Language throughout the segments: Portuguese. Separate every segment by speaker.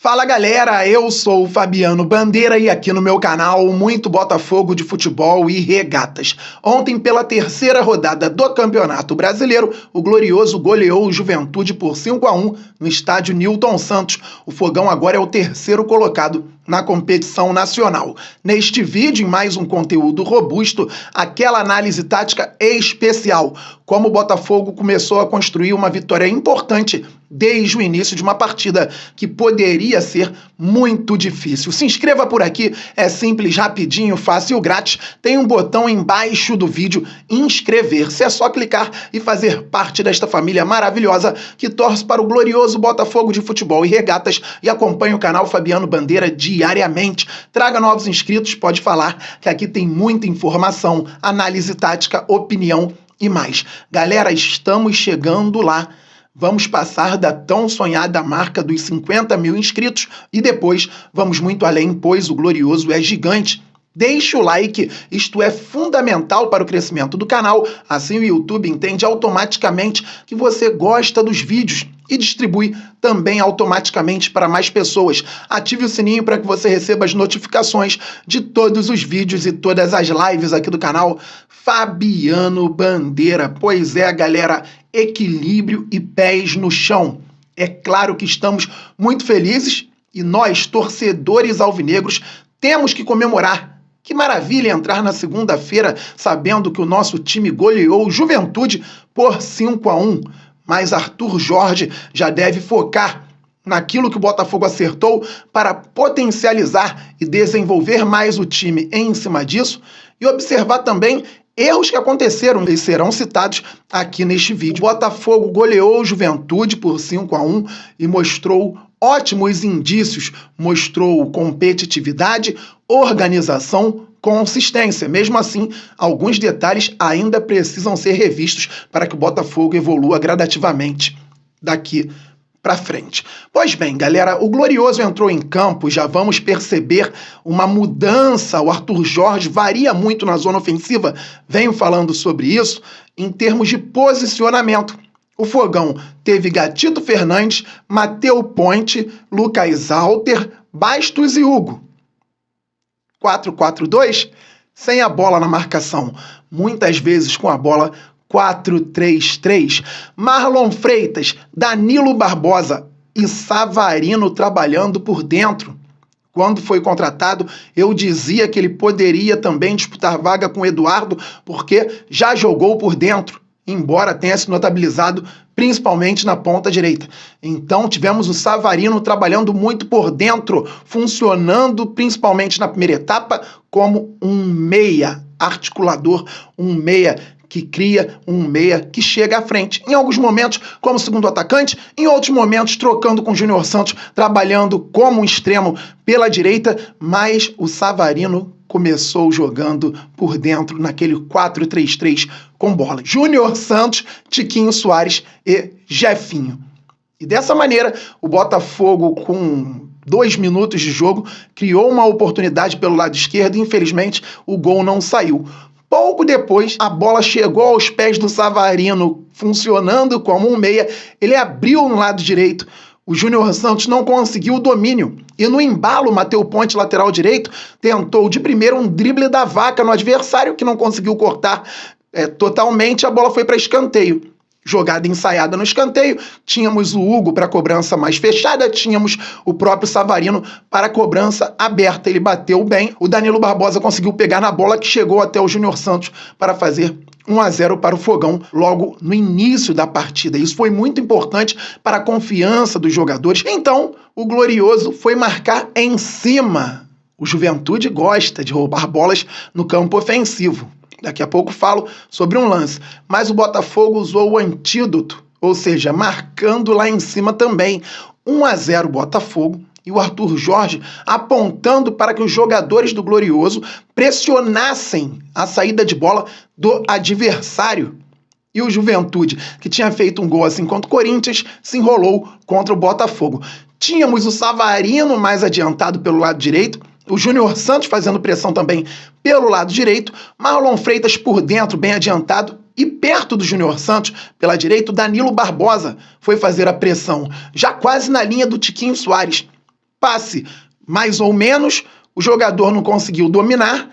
Speaker 1: Fala galera, eu sou o Fabiano Bandeira e aqui no meu canal muito Botafogo de futebol e regatas. Ontem, pela terceira rodada do Campeonato Brasileiro, o Glorioso goleou o Juventude por 5-1 no estádio Newton Santos. O Fogão agora é o terceiro colocado na competição nacional. Neste vídeo, em mais um conteúdo robusto, aquela análise tática especial, como o Botafogo começou a construir uma vitória importante desde o início de uma partida que poderia ser muito difícil. Se inscreva por aqui, é simples, rapidinho, fácil, grátis. Tem um botão embaixo do vídeo, inscrever-se. É só clicar e fazer parte desta família maravilhosa que torce para o glorioso Botafogo de futebol e regatas e acompanha o canal Fabiano Bandeira diariamente. Traga novos inscritos, pode falar que aqui tem muita informação, análise tática, opinião e mais. Galera, estamos chegando lá. Vamos passar da tão sonhada marca dos 50 mil inscritos e depois vamos muito além, pois o Glorioso é gigante. Deixe o like, isto é fundamental para o crescimento do canal, assim o YouTube entende automaticamente que você gosta dos vídeos e distribui também automaticamente para mais pessoas. Ative o sininho para que você receba as notificações de todos os vídeos e todas as lives aqui do canal Fabiano Bandeira. Pois é, galera, equilíbrio e pés no chão. É claro que estamos muito felizes e nós, torcedores alvinegros, temos que comemorar. Que maravilha entrar na segunda-feira sabendo que o nosso time goleou o Juventude por 5-1. Mas Arthur Jorge já deve focar naquilo que o Botafogo acertou para potencializar e desenvolver mais o time em cima disso e observar também erros que aconteceram e serão citados aqui neste vídeo. O Botafogo goleou o Juventude por 5-1 e mostrou ótimos indícios, mostrou competitividade, organização, consistência. Mesmo assim, alguns detalhes ainda precisam ser revistos para que o Botafogo evolua gradativamente daqui para frente. Pois bem, galera, o Glorioso entrou em campo, já vamos perceber uma mudança. O Arthur Jorge varia muito na zona ofensiva, venho falando sobre isso, em termos de posicionamento. O Fogão teve Gatito Fernandes, Matheus Ponte, Lucas Alter, Bastos e Hugo. 4-4-2, sem a bola na marcação, muitas vezes com a bola 4-3-3. Marlon Freitas, Danilo Barbosa e Savarino trabalhando por dentro. Quando foi contratado, eu dizia que ele poderia também disputar vaga com o Eduardo, porque já jogou por dentro, embora tenha se notabilizado principalmente na ponta direita. Então tivemos o Savarino trabalhando muito por dentro, funcionando principalmente na primeira etapa como um meia articulador, um meia que cria, um meia que chega à frente. Em alguns momentos como segundo atacante, em outros momentos trocando com o Júnior Santos, trabalhando como um extremo pela direita, mas o Savarino começou jogando por dentro naquele 4-3-3 com bola. Júnior Santos, Tiquinho Soares e Jefinho. E dessa maneira, o Botafogo, com 2 minutos de jogo, criou uma oportunidade pelo lado esquerdo e, infelizmente, o gol não saiu. Pouco depois, a bola chegou aos pés do Savarino, funcionando como um meia. Ele abriu no lado direito. O Júnior Santos não conseguiu o domínio. E no embalo, o Matheus Ponte, lateral direito, tentou de primeiro um drible da vaca no adversário, que não conseguiu cortar totalmente. A bola foi para escanteio. Jogada ensaiada no escanteio, tínhamos o Hugo para cobrança mais fechada, tínhamos o próprio Savarino para cobrança aberta. Ele bateu bem, o Danilo Barbosa conseguiu pegar na bola que chegou até o Júnior Santos para fazer 1-0 para o Fogão logo no início da partida. Isso foi muito importante para a confiança dos jogadores. Então, o Glorioso foi marcar em cima. O Juventude gosta de roubar bolas no campo ofensivo. Daqui a pouco falo sobre um lance. Mas o Botafogo usou o antídoto, ou seja, marcando lá em cima também. 1-0 Botafogo e o Arthur Jorge apontando para que os jogadores do Glorioso pressionassem a saída de bola do adversário. E o Juventude, que tinha feito um gol assim contra o Corinthians, se enrolou contra o Botafogo. Tínhamos o Savarino mais adiantado pelo lado direito, o Júnior Santos fazendo pressão também pelo lado direito, Marlon Freitas por dentro, bem adiantado, e perto do Júnior Santos, pela direita, o Danilo Barbosa foi fazer a pressão, já quase na linha do Tiquinho Soares. passe mais ou menos, o jogador não conseguiu dominar,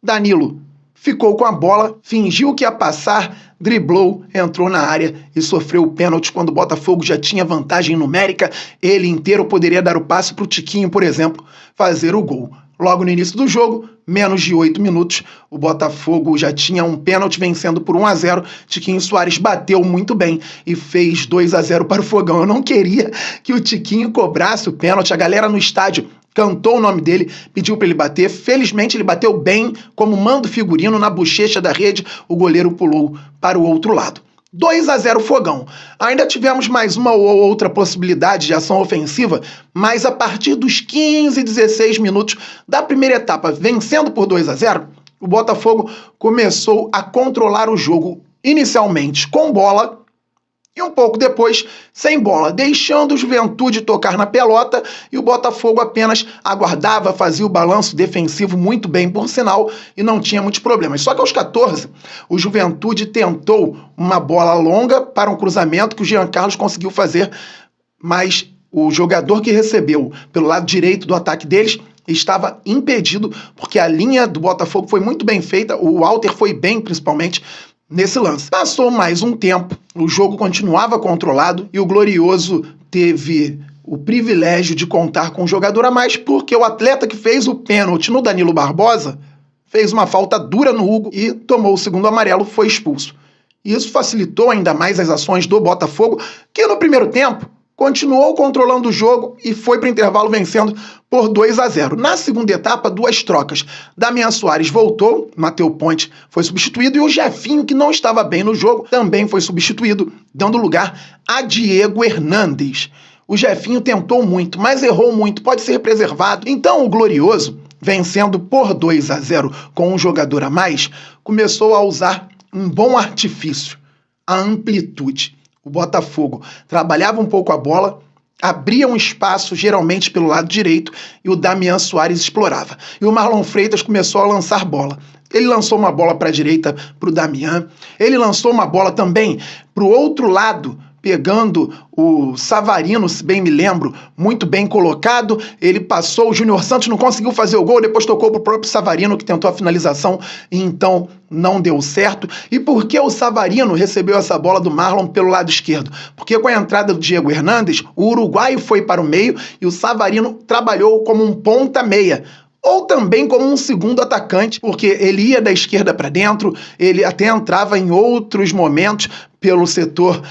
Speaker 1: Danilo ficou com a bola, fingiu que ia passar, driblou, entrou na área e sofreu o pênalti quando o Botafogo já tinha vantagem numérica. Ele inteiro poderia dar o passe para o Tiquinho, por exemplo, fazer o gol. Logo no início do jogo, menos de 8 minutos, o Botafogo já tinha um pênalti vencendo por 1-0. Tiquinho Soares bateu muito bem e fez 2-0 para o Fogão. Eu não queria que o Tiquinho cobrasse o pênalti. A galera no estádio cantou o nome dele, pediu para ele bater. Felizmente ele bateu bem, como manda o figurino, na bochecha da rede. O goleiro pulou para o outro lado. 2-0 Fogão. Ainda tivemos mais uma ou outra possibilidade de ação ofensiva, mas a partir dos 15, 16 minutos da primeira etapa, vencendo por 2-0, o Botafogo começou a controlar o jogo, inicialmente com bola, e um pouco depois, sem bola, deixando o Juventude tocar na pelota, e o Botafogo apenas aguardava, fazia o balanço defensivo muito bem, por sinal, e não tinha muitos problemas. Só que aos 14, o Juventude tentou uma bola longa para um cruzamento que o Jean Carlos conseguiu fazer, mas o jogador que recebeu pelo lado direito do ataque deles estava impedido, porque a linha do Botafogo foi muito bem feita, o Walter foi bem, principalmente, nesse lance. Passou mais um tempo, o jogo continuava controlado e o Glorioso teve o privilégio de contar com um jogador a mais, porque o atleta que fez o pênalti no Danilo Barbosa fez uma falta dura no Hugo e tomou o segundo amarelo, foi expulso. Isso facilitou ainda mais as ações do Botafogo, que no primeiro tempo continuou controlando o jogo e foi para o intervalo vencendo por 2-0. Na segunda etapa, 2 trocas. Damian Soares voltou, Matheus Ponte foi substituído e o Jefinho, que não estava bem no jogo, também foi substituído, dando lugar a Diego Hernandes. O Jefinho tentou muito, mas errou muito, pode ser preservado. Então o Glorioso, vencendo por 2-0 com um jogador a mais, começou a usar um bom artifício, a amplitude. O Botafogo trabalhava um pouco a bola, abria um espaço, geralmente pelo lado direito, e o Damian Soares explorava. E o Marlon Freitas começou a lançar bola. Ele lançou uma bola para a direita para o Damian, ele lançou uma bola também para o outro lado, pegando o Savarino, se bem me lembro, muito bem colocado. Ele passou, o Júnior Santos não conseguiu fazer o gol, depois tocou para o próprio Savarino, que tentou a finalização e então não deu certo. E por que o Savarino recebeu essa bola do Marlon pelo lado esquerdo? Porque com a entrada do Diego Hernandes, o uruguaio foi para o meio e o Savarino trabalhou como um ponta-meia, ou também como um segundo atacante, porque ele ia da esquerda para dentro, ele até entrava em outros momentos pelo setor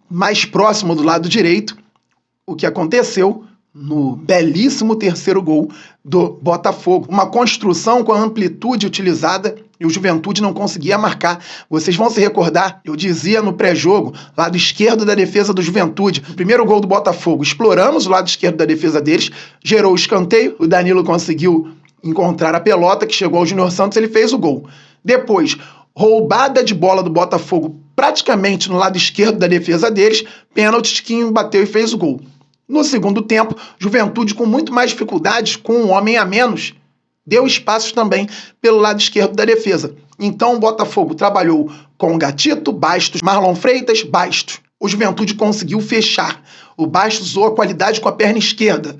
Speaker 1: mais próximo do lado direito, o que aconteceu no belíssimo terceiro gol do Botafogo. Uma construção com a amplitude utilizada e o Juventude não conseguia marcar. Vocês vão se recordar, eu dizia no pré-jogo, lado esquerdo da defesa do Juventude, o primeiro gol do Botafogo, exploramos o lado esquerdo da defesa deles, gerou o escanteio, o Danilo conseguiu encontrar a pelota, que chegou ao Júnior Santos, ele fez o gol. Depois, roubada de bola do Botafogo praticamente no lado esquerdo da defesa deles, pênalti, Tiquinho bateu e fez o gol. No segundo tempo, Juventude com muito mais dificuldades, com um homem a menos, deu espaços também pelo lado esquerdo da defesa. Então o Botafogo trabalhou com Gatito, Bastos, Marlon Freitas, Bastos. O Juventude conseguiu fechar. O Bastos usou a qualidade com a perna esquerda.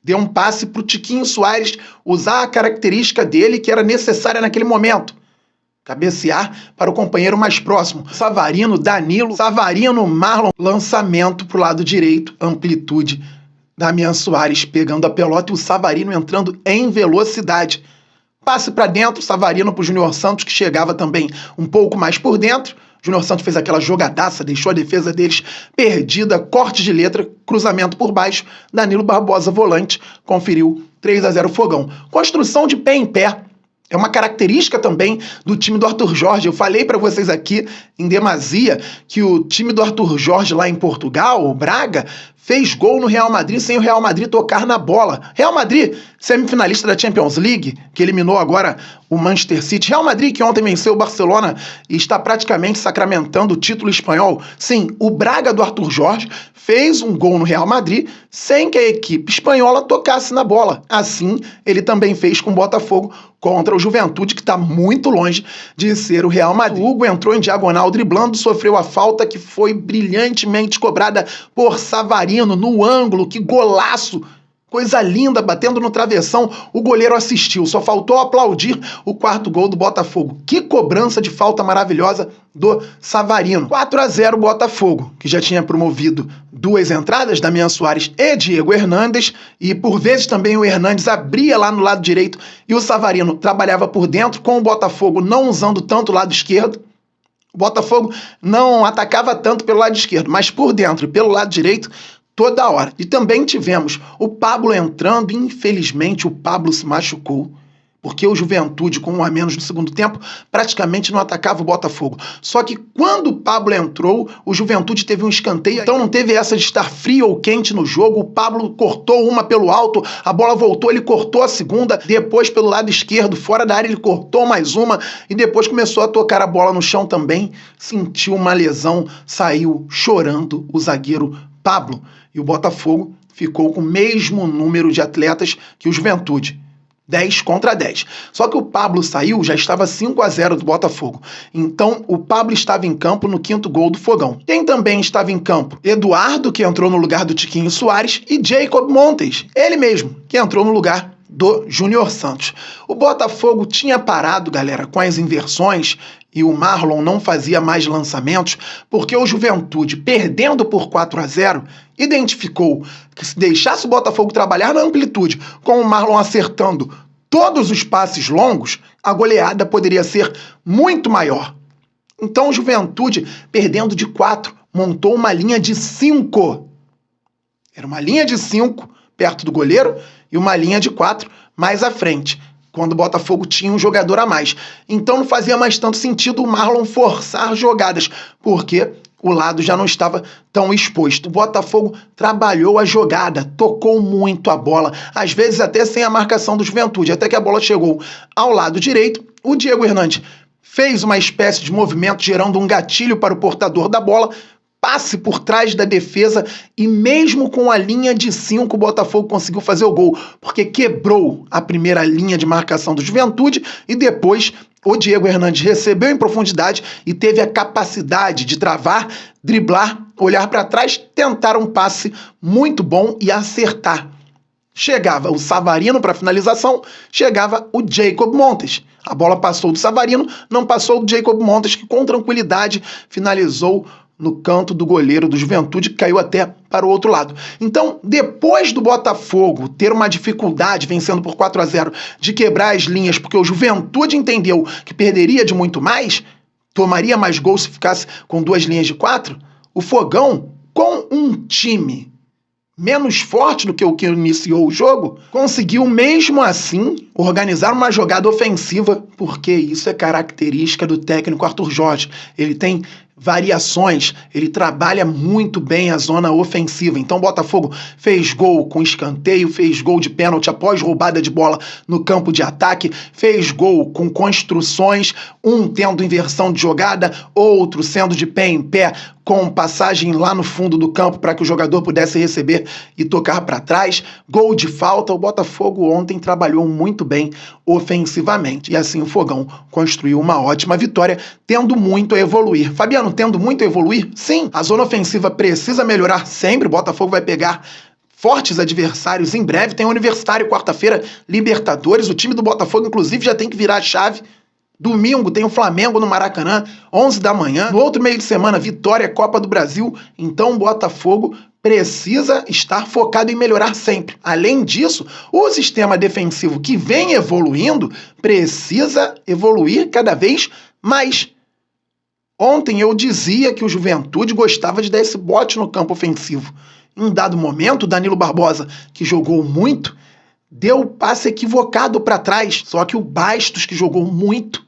Speaker 1: Deu um passe para o Tiquinho Soares usar a característica dele que era necessária naquele momento. Cabecear para o companheiro mais próximo. Savarino, Danilo, Savarino, Marlon. Lançamento para o lado direito, amplitude. Damian Soares pegando a pelota e o Savarino entrando em velocidade. Passe para dentro, Savarino para o Júnior Santos, que chegava também um pouco mais por dentro. Júnior Santos fez aquela jogadaça, deixou a defesa deles perdida, corte de letra, cruzamento por baixo. Danilo Barbosa, volante, conferiu 3-0 Fogão. Construção de pé em pé. É uma característica também do time do Arthur Jorge. Eu falei para vocês aqui em demasia que o time do Arthur Jorge lá em Portugal, o Braga, fez gol no Real Madrid sem o Real Madrid tocar na bola. Real Madrid, semifinalista da Champions League, que eliminou agora o Manchester City. Real Madrid que ontem venceu o Barcelona e está praticamente sacramentando o título espanhol. Sim, o Braga do Arthur Jorge fez um gol no Real Madrid sem que a equipe espanhola tocasse na bola. Assim, ele também fez com o Botafogo contra o Juventude, que está muito longe de ser o Real Madrid. O Hugo entrou em diagonal driblando, sofreu a falta que foi brilhantemente cobrada por Savarino no ângulo. Que golaço! coisa linda, batendo no travessão, o goleiro assistiu, só faltou aplaudir o quarto gol do Botafogo. Que cobrança de falta maravilhosa do Savarino. 4-0 Botafogo, que já tinha promovido 2 entradas, Damian Soares e Diego Hernandes, e por vezes também o Hernandes abria lá no lado direito e o Savarino trabalhava por dentro, com o Botafogo não usando tanto o lado esquerdo. O Botafogo não atacava tanto pelo lado esquerdo, mas por dentro e pelo lado direito, toda hora. E também tivemos o Pablo entrando, e infelizmente o Pablo se machucou, porque o Juventude, com 1 a menos no segundo tempo, praticamente não atacava o Botafogo. Só que quando o Pablo entrou, o Juventude teve um escanteio, então não teve essa de estar frio ou quente no jogo. O Pablo cortou uma pelo alto, a bola voltou, ele cortou a segunda, depois pelo lado esquerdo, fora da área, ele cortou mais uma, e depois começou a tocar a bola no chão também, sentiu uma lesão, saiu chorando o zagueiro Pablo. E o Botafogo ficou com o mesmo número de atletas que o Juventude. 10 contra 10. Só que o Pablo saiu, já estava 5-0 do Botafogo. Então, o Pablo estava em campo no 5º gol do Fogão. Quem também estava em campo? Eduardo, que entrou no lugar do Tiquinho Soares, e Jacob Montes, ele mesmo, que entrou no lugar do Júnior Santos. O Botafogo tinha parado, galera, com as inversões, e o Marlon não fazia mais lançamentos, porque o Juventude, perdendo por 4-0, identificou que se deixasse o Botafogo trabalhar na amplitude, com o Marlon acertando todos os passes longos, a goleada poderia ser muito maior. Então o Juventude, perdendo de 4, montou uma linha de 5. Era uma linha de 5 perto do goleiro e uma linha de 4 mais à frente, quando o Botafogo tinha um jogador a mais. Então não fazia mais tanto sentido o Marlon forçar jogadas, porque o lado já não estava tão exposto. O Botafogo trabalhou a jogada, tocou muito a bola, às vezes até sem a marcação do Juventude, até que a bola chegou ao lado direito. O Diego Hernandes fez uma espécie de movimento gerando um gatilho para o portador da bola, passe por trás da defesa, e mesmo com a linha de 5 o Botafogo conseguiu fazer o gol, porque quebrou a primeira linha de marcação do Juventude e depois o Diego Hernandes recebeu em profundidade e teve a capacidade de travar, driblar, olhar para trás, tentar um passe muito bom e acertar. Chegava o Savarino para finalização, chegava o Jacob Montes. A bola passou do Savarino, não passou do Jacob Montes, que com tranquilidade finalizou no canto do goleiro do Juventude, que caiu até para o outro lado. Então, depois do Botafogo ter uma dificuldade, vencendo por 4-0, de quebrar as linhas, porque o Juventude entendeu que perderia de muito mais, tomaria mais gols se ficasse com 2 linhas de 4, o Fogão, com um time menos forte do que o que iniciou o jogo, conseguiu mesmo assim organizar uma jogada ofensiva, porque isso é característica do técnico Arthur Jorge. Ele tem variações, ele trabalha muito bem a zona ofensiva. Então o Botafogo fez gol com escanteio, fez gol de pênalti após roubada de bola no campo de ataque, fez gol com construções, um tendo inversão de jogada, outro sendo de pé em pé, com passagem lá no fundo do campo para que o jogador pudesse receber e tocar para trás, gol de falta. O Botafogo ontem trabalhou muito bem ofensivamente, e assim o Fogão construiu uma ótima vitória, tendo muito a evoluir. Fabiano, tendo muito a evoluir? Sim, a zona ofensiva precisa melhorar sempre. O Botafogo vai pegar fortes adversários em breve, tem o Universitário quarta-feira, Libertadores, o time do Botafogo inclusive já tem que virar a chave. Domingo tem o Flamengo no Maracanã, 11 da manhã. No outro meio de semana, Vitória, Copa do Brasil. Então o Botafogo precisa estar focado em melhorar sempre. Além disso, o sistema defensivo que vem evoluindo precisa evoluir cada vez mais. Ontem eu dizia que o Juventude gostava de dar esse bote no campo ofensivo. Em um dado momento, o Danilo Barbosa, que jogou muito, deu o passe equivocado para trás. Só que o Bastos, que jogou muito,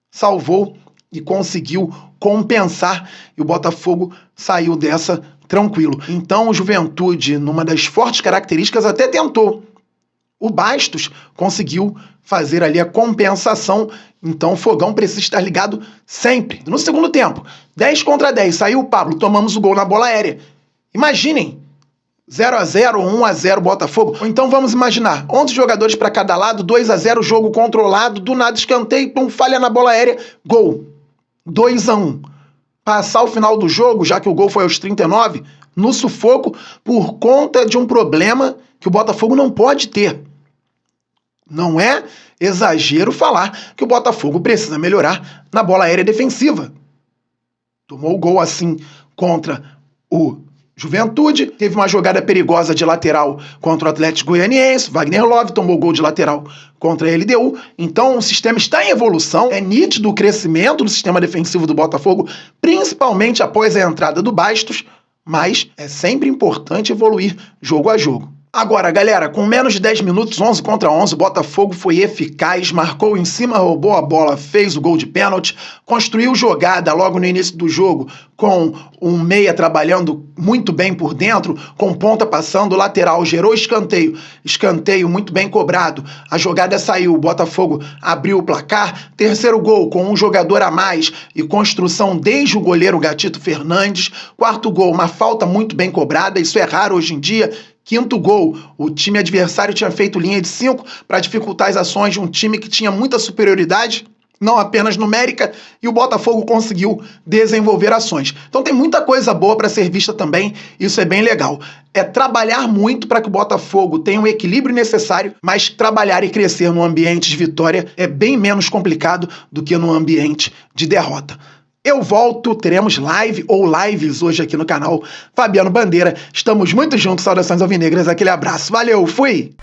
Speaker 1: salvou e conseguiu compensar, e o Botafogo saiu dessa tranquilo. Então o Juventude, numa das fortes características, até tentou. O Bastos conseguiu fazer ali a compensação, então o Fogão precisa estar ligado sempre. No segundo tempo, 10 contra 10, saiu o Pablo, tomamos o gol na bola aérea. Imaginem, 0-0, 1-0 Botafogo. Ou então vamos imaginar, 11 jogadores para cada lado, 2-0, jogo controlado, do nada escanteio, pum, falha na bola aérea, gol. 2-1. Passar o final do jogo, já que o gol foi aos 39, no sufoco, por conta de um problema que o Botafogo não pode ter. Não é exagero falar que o Botafogo precisa melhorar na bola aérea defensiva. Tomou o gol assim contra o Juventude, teve uma jogada perigosa de lateral contra o Atlético Goianiense, Wagner Love tomou gol de lateral contra a LDU, então o sistema está em evolução, é nítido o crescimento do sistema defensivo do Botafogo, principalmente após a entrada do Bastos, mas é sempre importante evoluir jogo a jogo. Agora, galera, com menos de 10 minutos, 11 contra 11, o Botafogo foi eficaz, marcou em cima, roubou a bola, fez o gol de pênalti, construiu jogada logo no início do jogo, com um meia trabalhando muito bem por dentro, com ponta passando, lateral, gerou escanteio muito bem cobrado, a jogada saiu, o Botafogo abriu o placar, terceiro gol com um jogador a mais e construção desde o goleiro Gatito Fernandes, quarto gol, uma falta muito bem cobrada, isso é raro hoje em dia. Quinto gol, o time adversário tinha feito linha de 5 para dificultar as ações de um time que tinha muita superioridade, não apenas numérica, e o Botafogo conseguiu desenvolver ações. Então tem muita coisa boa para ser vista também, isso é bem legal. É trabalhar muito para que o Botafogo tenha o equilíbrio necessário, mas trabalhar e crescer no ambiente de vitória é bem menos complicado do que no ambiente de derrota. Eu volto, teremos live ou lives hoje aqui no canal Fabiano Bandeira. Estamos muito juntos, saudações alvinegras, aquele abraço. Valeu, fui!